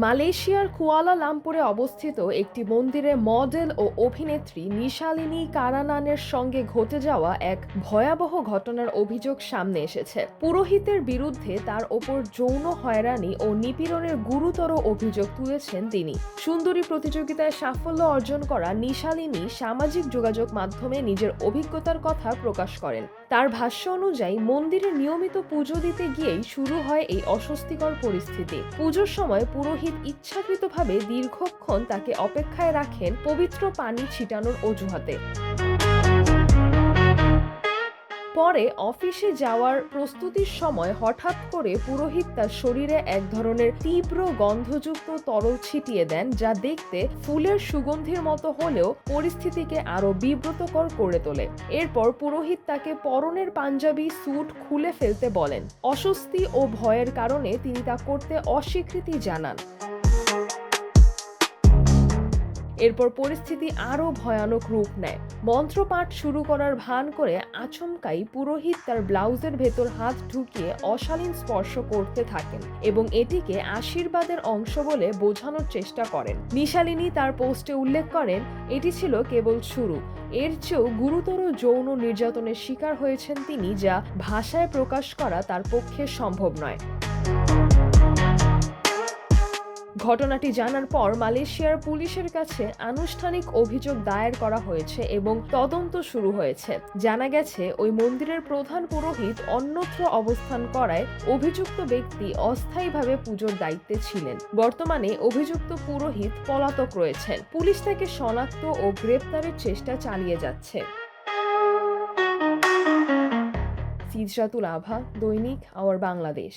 মালয়েশিয়ার কুয়ালালামপুরে অবস্থিত একটি মন্দিরে মডেল ও অভিনেত্রী নিশালিনী কারানানের সঙ্গে ঘটে যাওয়া এক ভয়াবহ ঘটনার অভিযোগ সামনে এসেছে। পুরোহিতের বিরুদ্ধে তার ওপর যৌন হয়রানি ও নিপীড়নের গুরুতর অভিযোগ তুলেছেন তিনি। সুন্দরী প্রতিযোগিতায় সাফল্য অর্জন করা নিশালিনী সামাজিক যোগাযোগ মাধ্যমে নিজের অভিজ্ঞতার কথা প্রকাশ করেন। তার ভাষ্য অনুযায়ী মন্দিরে নিয়মিত পুজো দিতে গিয়েই শুরু হয় এই অস্বস্তিকর পরিস্থিতি। পুজোর সময় পুরোহিত ইচ্ছাকৃতভাবে দীর্ঘক্ষণ তাকে অপেক্ষায় রাখেন পবিত্র পানি ছিটানোর অজুহাতে। পরে অফিসে যাওয়ার প্রস্তুতির সময় হঠাৎ করে পুরোহিত তার শরীরে এক ধরনের তীব্র গন্ধযুক্ত তরল ছিটিয়ে দেন, যা দেখতে ফুলের সুগন্ধির মতো হলেও পরিস্থিতিকে আরো বিব্রতকর করে তোলে। এরপর পুরোহিত তাকে পরনের পাঞ্জাবি স্যুট খুলে ফেলতে বলেন। অস্বস্তি ও ভয়ের কারণে তিনি তা করতে অস্বীকৃতি জানান। এরপর পরিস্থিতি আরও ভয়ানক রূপ নেয়। মন্ত্রপাঠ শুরু করার ভান করে আচমকাই পুরোহিত তার ব্লাউজের ভেতর হাত ঢুকিয়ে অশালীন স্পর্শ করতে থাকেন এবং এটিকে আশীর্বাদের অংশ বলে বোঝানোর চেষ্টা করেন। নিশালিনী তার পোস্টে উল্লেখ করেন, এটি ছিল কেবল শুরু, এর চেয়েও গুরুতর যৌন নির্যাতনের শিকার হয়েছেন তিনি, যা ভাষায় প্রকাশ করা তার পক্ষে সম্ভব নয়। ঘটনাটি জানার পর মালয়েশিয়ার পুলিশের কাছে আনুষ্ঠানিক অভিযোগ দায়ের করা হয়েছে এবং তদন্ত শুরু হয়েছে। জানা গেছে, ওই মন্দিরের প্রধান পুরোহিত অন্যত্র অবস্থান করায় অভিযুক্ত ব্যক্তি অস্থায়ীভাবে পুজোর দায়িত্বে ছিলেন। বর্তমানে অভিযুক্ত পুরোহিত পলাতক রয়েছেন। পুলিশ তাকে শনাক্ত ও গ্রেপ্তারের চেষ্টা চালিয়ে যাচ্ছে। সিজরাতুল আভা, দৈনিক আওয়ার বাংলাদেশ।